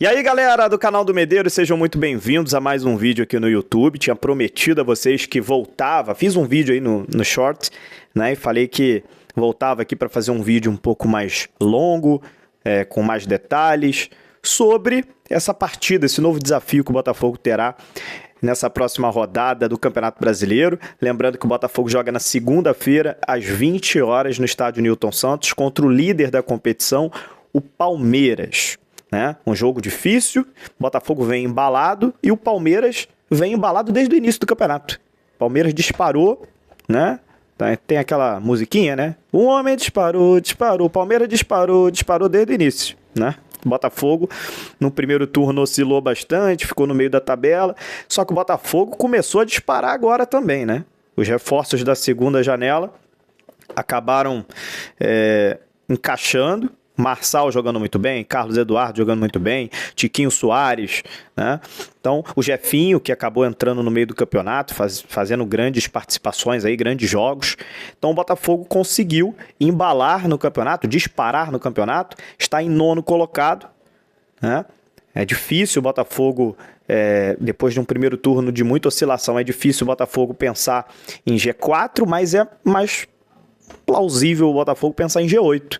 E aí, galera do canal do Medeiros, sejam muito bem-vindos a mais um vídeo aqui no YouTube. Tinha prometido a vocês que voltava, fiz um vídeo aí no Short, né, e falei que voltava aqui para fazer um vídeo um pouco mais longo, com mais detalhes, sobre essa partida, esse novo desafio que o Botafogo terá nessa próxima rodada do Campeonato Brasileiro. Lembrando que o Botafogo joga na segunda-feira, às 20 horas, no estádio Newton Santos, contra o líder da competição, o Palmeiras. Né? Um jogo difícil, o Botafogo vem embalado e o Palmeiras vem embalado desde o início do campeonato. O Palmeiras disparou, né? Tem aquela musiquinha, né? O homem disparou, o Palmeiras disparou desde o início, né? O Botafogo no primeiro turno oscilou bastante, ficou no meio da tabela, só que o Botafogo começou a disparar agora também, né? Os reforços da segunda janela acabaram encaixando. Marçal jogando muito bem, Carlos Eduardo jogando muito bem, Tiquinho Soares, né? Então, o Jefinho, que acabou entrando no meio do campeonato, fazendo grandes participações aí, grandes jogos. Então, o Botafogo conseguiu embalar no campeonato, disparar no campeonato, está em 9º colocado, né? É difícil o Botafogo, depois de um primeiro turno de muita oscilação, é difícil o Botafogo pensar em G4, mas é mais plausível o Botafogo pensar em G8.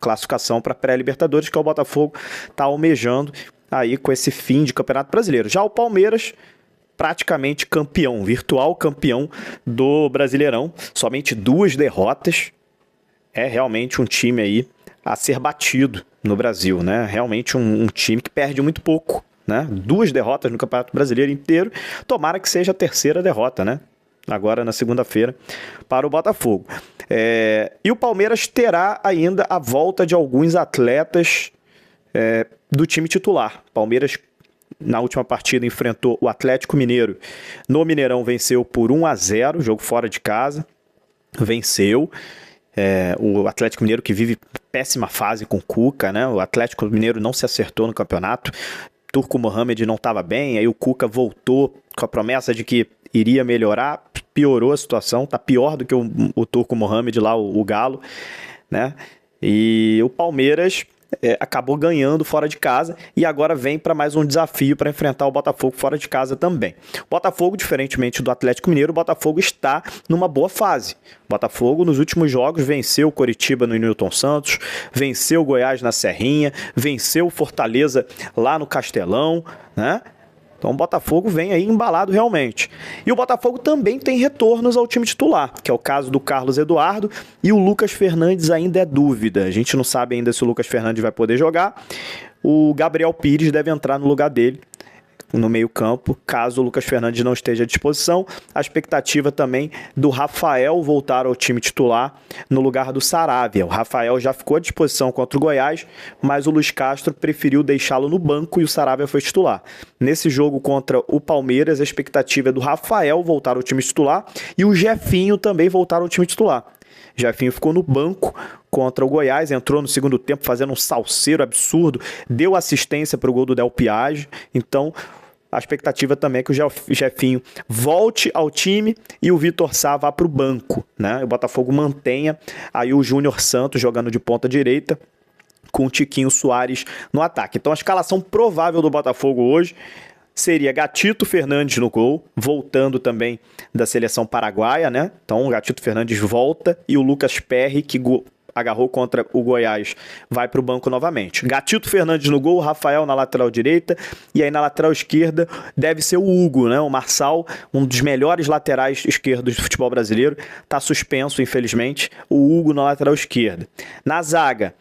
Classificação para pré-Libertadores, que o Botafogo está almejando aí com esse fim de Campeonato Brasileiro. Já o Palmeiras, praticamente campeão, virtual campeão do Brasileirão, somente 2 derrotas, é realmente um time aí a ser batido no Brasil, né? Realmente um time que perde muito pouco, né? 2 derrotas no Campeonato Brasileiro inteiro, tomara que seja a 3ª derrota, né? Agora na segunda-feira para o Botafogo. E o Palmeiras terá ainda a volta de alguns atletas do time titular. Palmeiras, na última partida, enfrentou o Atlético Mineiro. No Mineirão venceu por 1-0, jogo fora de casa. Venceu. O Atlético Mineiro que vive péssima fase com o Cuca, né? O Atlético Mineiro não se acertou no campeonato. Turco Mohamed não estava bem, aí o Cuca voltou com a promessa de que iria melhorar, piorou a situação, tá pior do que o Turco Mohamed lá, o Galo, né? E o Palmeiras acabou ganhando fora de casa e agora vem para mais um desafio para enfrentar o Botafogo fora de casa também. O Botafogo, diferentemente do Atlético Mineiro, o Botafogo está numa boa fase. O Botafogo, nos últimos jogos, venceu o Coritiba no Newton Santos, venceu o Goiás na Serrinha, venceu o Fortaleza lá no Castelão, né? Então o Botafogo vem aí embalado realmente. E o Botafogo também tem retornos ao time titular, que é o caso do Carlos Eduardo, e o Lucas Fernandes ainda é dúvida. A gente não sabe ainda se o Lucas Fernandes vai poder jogar. O Gabriel Pires deve entrar no lugar dele no meio-campo, caso o Lucas Fernandes não esteja à disposição. A expectativa também do Rafael voltar ao time titular no lugar do Saravia. O Rafael já ficou à disposição contra o Goiás, mas o Luiz Castro preferiu deixá-lo no banco e o Saravia foi titular. Nesse jogo contra o Palmeiras, a expectativa é do Rafael voltar ao time titular e o Jefinho também voltar ao time titular. Jefinho ficou no banco contra o Goiás, entrou no segundo tempo fazendo um salseiro absurdo, deu assistência para o gol do Del Piage. Então, a expectativa também é que o Jefinho volte ao time e o Vitor Sá vá para o banco, né? O Botafogo mantenha aí o Júnior Santos jogando de ponta direita com o Tiquinho Soares no ataque. Então, a escalação provável do Botafogo hoje seria Gatito Fernandes no gol, voltando também da seleção paraguaia, né? Então o Gatito Fernandes volta e o Lucas Perry, que agarrou contra o Goiás, vai para o banco novamente. Gatito Fernandes no gol, Rafael na lateral direita, e aí na lateral esquerda deve ser o Hugo, né? O Marçal, um dos melhores laterais esquerdos do futebol brasileiro, está suspenso, infelizmente, o Hugo na lateral esquerda. Na zaga,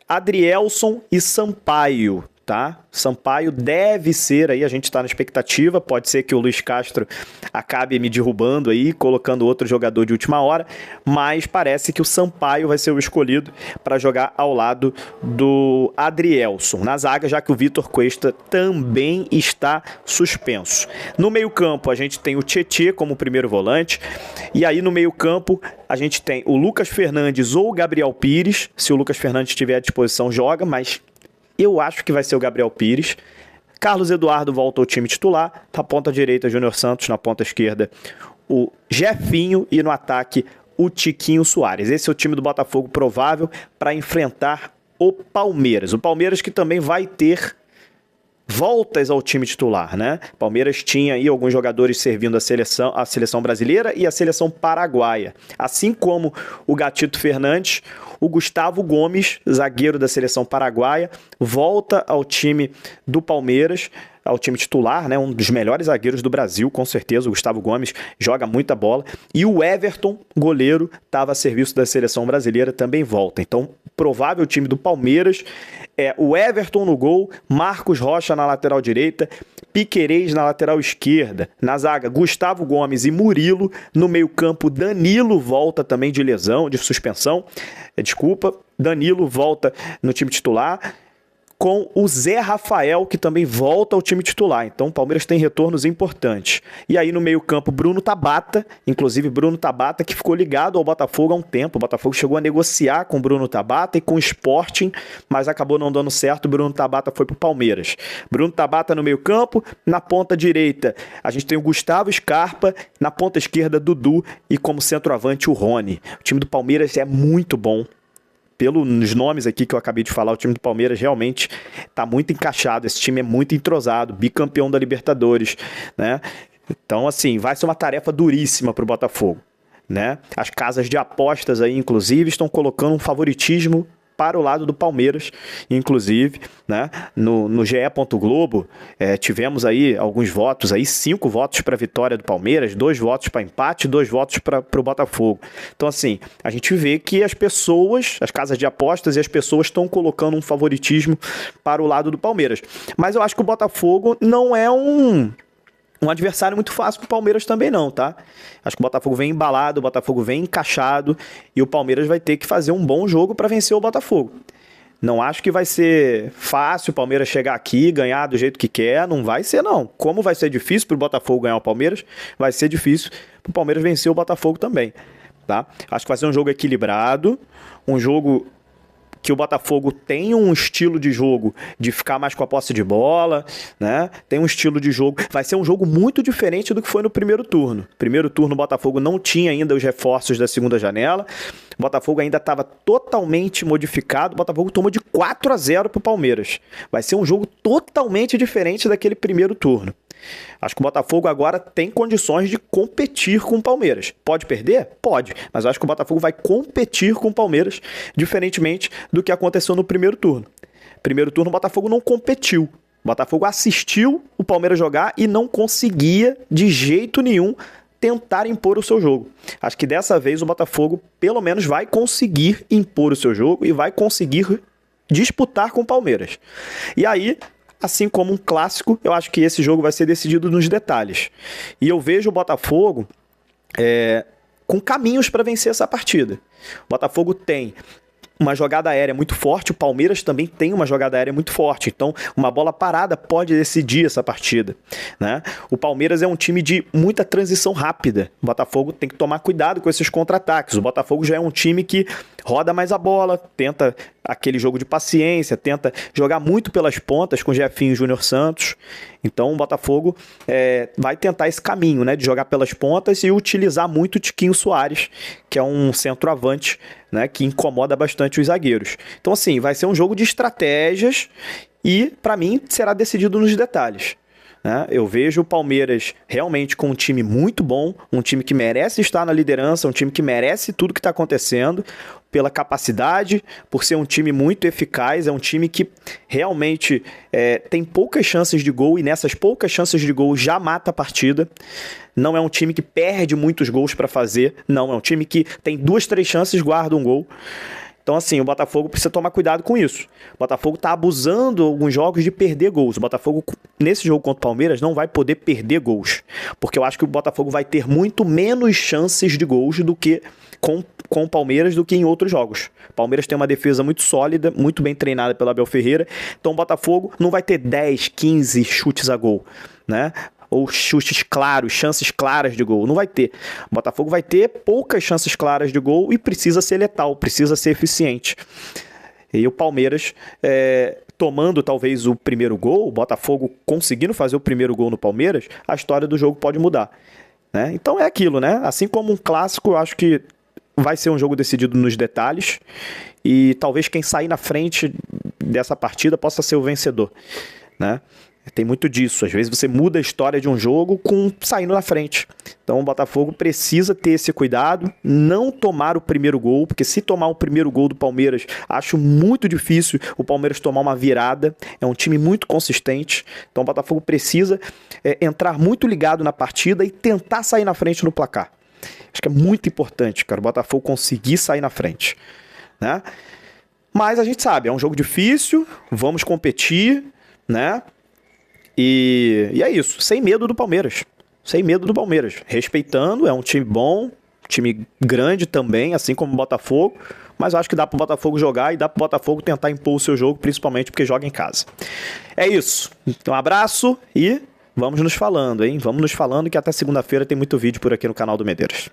Adrielson e Sampaio. Tá? Sampaio deve ser, aí a gente está na expectativa, pode ser que o Luiz Castro acabe me derrubando aí, colocando outro jogador de última hora, mas parece que o Sampaio vai ser o escolhido para jogar ao lado do Adrielson na zaga, já que o Vitor Cuesta também está suspenso. No meio-campo a gente tem o Tietê como primeiro volante, e aí no meio-campo a gente tem o Lucas Fernandes ou o Gabriel Pires. Se o Lucas Fernandes estiver à disposição, joga, mas eu acho que vai ser o Gabriel Pires. Carlos Eduardo volta ao time titular. Na ponta direita, Júnior Santos. Na ponta esquerda, o Jefinho. E no ataque, o Tiquinho Soares. Esse é o time do Botafogo provável para enfrentar o Palmeiras. O Palmeiras que também vai ter voltas ao time titular, né? Palmeiras tinha aí alguns jogadores servindo a seleção brasileira e a seleção paraguaia. Assim como o Gatito Fernandes, o Gustavo Gomes, zagueiro da seleção paraguaia, volta ao time do Palmeiras, ao time titular, né? Um dos melhores zagueiros do Brasil, com certeza. O Gustavo Gomes joga muita bola. E o Everton, goleiro, estava a serviço da seleção brasileira, também volta. Então, provável time do Palmeiras é o Everton no gol, Marcos Rocha na lateral direita, Piquerez na lateral esquerda, na zaga Gustavo Gomes e Murilo, no meio-campo Danilo volta também de lesão, de suspensão, Danilo volta no time titular, com o Zé Rafael, que também volta ao time titular. Então o Palmeiras tem retornos importantes. E aí no meio-campo, Bruno Tabata, inclusive Bruno Tabata, que ficou ligado ao Botafogo há um tempo. O Botafogo chegou a negociar com o Bruno Tabata e com o Sporting, mas acabou não dando certo. O Bruno Tabata foi para o Palmeiras. Bruno Tabata no meio-campo, na ponta direita a gente tem o Gustavo Scarpa, na ponta esquerda Dudu e como centroavante o Rony. O time do Palmeiras é muito bom. Pelos nomes aqui que eu acabei de falar, o time do Palmeiras realmente está muito encaixado, esse time é muito entrosado, bicampeão da Libertadores, né? Então, assim, vai ser uma tarefa duríssima para o Botafogo, né? As casas de apostas aí, inclusive, estão colocando um favoritismo para o lado do Palmeiras, inclusive, né? No GE. Globo, tivemos aí alguns votos, aí 5 votos para a vitória do Palmeiras, 2 votos para empate, 2 votos para o Botafogo. Então, assim, a gente vê que as pessoas, as casas de apostas e as pessoas estão colocando um favoritismo para o lado do Palmeiras. Mas eu acho que o Botafogo não é um adversário muito fácil pro Palmeiras também não, tá? Acho que o Botafogo vem embalado, o Botafogo vem encaixado e o Palmeiras vai ter que fazer um bom jogo para vencer o Botafogo. Não acho que vai ser fácil o Palmeiras chegar aqui e ganhar do jeito que quer, não vai ser não. Como vai ser difícil pro Botafogo ganhar o Palmeiras, vai ser difícil pro Palmeiras vencer o Botafogo também, tá? Acho que vai ser um jogo equilibrado, um jogo que o Botafogo tem um estilo de jogo de ficar mais com a posse de bola, né? Tem um estilo de jogo. Vai ser um jogo muito diferente do que foi no primeiro turno. Primeiro turno, o Botafogo não tinha ainda os reforços da segunda janela. O Botafogo ainda estava totalmente modificado. O Botafogo tomou de 4-0 para o Palmeiras. Vai ser um jogo totalmente diferente daquele primeiro turno. Acho que o Botafogo agora tem condições de competir com o Palmeiras. Pode perder? Pode. Mas acho que o Botafogo vai competir com o Palmeiras, diferentemente do que aconteceu no primeiro turno. Primeiro turno, o Botafogo não competiu. O Botafogo assistiu o Palmeiras jogar e não conseguia, de jeito nenhum, tentar impor o seu jogo. Acho que dessa vez o Botafogo, pelo menos, vai conseguir impor o seu jogo e vai conseguir disputar com o Palmeiras. E aí, assim como um clássico, eu acho que esse jogo vai ser decidido nos detalhes. E eu vejo o Botafogo com caminhos para vencer essa partida. O Botafogo tem uma jogada aérea muito forte, o Palmeiras também tem uma jogada aérea muito forte, então uma bola parada pode decidir essa partida, né? O Palmeiras é um time de muita transição rápida, o Botafogo tem que tomar cuidado com esses contra-ataques, o Botafogo já é um time que roda mais a bola, tenta aquele jogo de paciência, tenta jogar muito pelas pontas com Jefinho e Júnior Santos, então o Botafogo vai tentar esse caminho, né, de jogar pelas pontas e utilizar muito o Tiquinho Soares, que é um centroavante, né, que incomoda bastante os zagueiros. Então, assim, vai ser um jogo de estratégias e, para mim, será decidido nos detalhes, né? Eu vejo o Palmeiras realmente com um time muito bom, um time que merece estar na liderança, um time que merece tudo que está acontecendo, pela capacidade, por ser um time muito eficaz, é um time que realmente tem poucas chances de gol e nessas poucas chances de gol já mata a partida. Não é um time que perde muitos gols para fazer, não, é um time que tem 2, 3 chances, guarda um gol. Então, assim, o Botafogo precisa tomar cuidado com isso. O Botafogo está abusando alguns jogos de perder gols. O Botafogo, nesse jogo contra o Palmeiras, não vai poder perder gols. Porque eu acho que o Botafogo vai ter muito menos chances de gols do que com o Palmeiras do que em outros jogos. O Palmeiras tem uma defesa muito sólida, muito bem treinada pelo Abel Ferreira. Então o Botafogo não vai ter 10, 15 chutes a gol, né? Ou chutes claros, chances claras de gol. Não vai ter. O Botafogo vai ter poucas chances claras de gol e precisa ser letal, precisa ser eficiente. E o Palmeiras, tomando talvez o primeiro gol, o Botafogo conseguindo fazer o primeiro gol no Palmeiras, a história do jogo pode mudar, né? Então é aquilo, né? Assim como um clássico, eu acho que vai ser um jogo decidido nos detalhes e talvez quem sair na frente dessa partida possa ser o vencedor, né? Tem muito disso. Às vezes você muda a história de um jogo com saindo na frente. Então o Botafogo precisa ter esse cuidado, não tomar o primeiro gol, porque se tomar o primeiro gol do Palmeiras, acho muito difícil o Palmeiras tomar uma virada. É um time muito consistente. Então o Botafogo precisa entrar muito ligado na partida e tentar sair na frente no placar. Acho que é muito importante, cara, o Botafogo conseguir sair na frente, né? Mas a gente sabe, é um jogo difícil, vamos competir, né? E é isso, sem medo do Palmeiras. Sem medo do Palmeiras. Respeitando, é um time bom, time grande também, assim como o Botafogo. Mas eu acho que dá pro Botafogo jogar e dá pro Botafogo tentar impor o seu jogo, principalmente porque joga em casa. É isso. Então, um abraço e vamos nos falando, hein? Vamos nos falando que até segunda-feira tem muito vídeo por aqui no canal do Medeiros.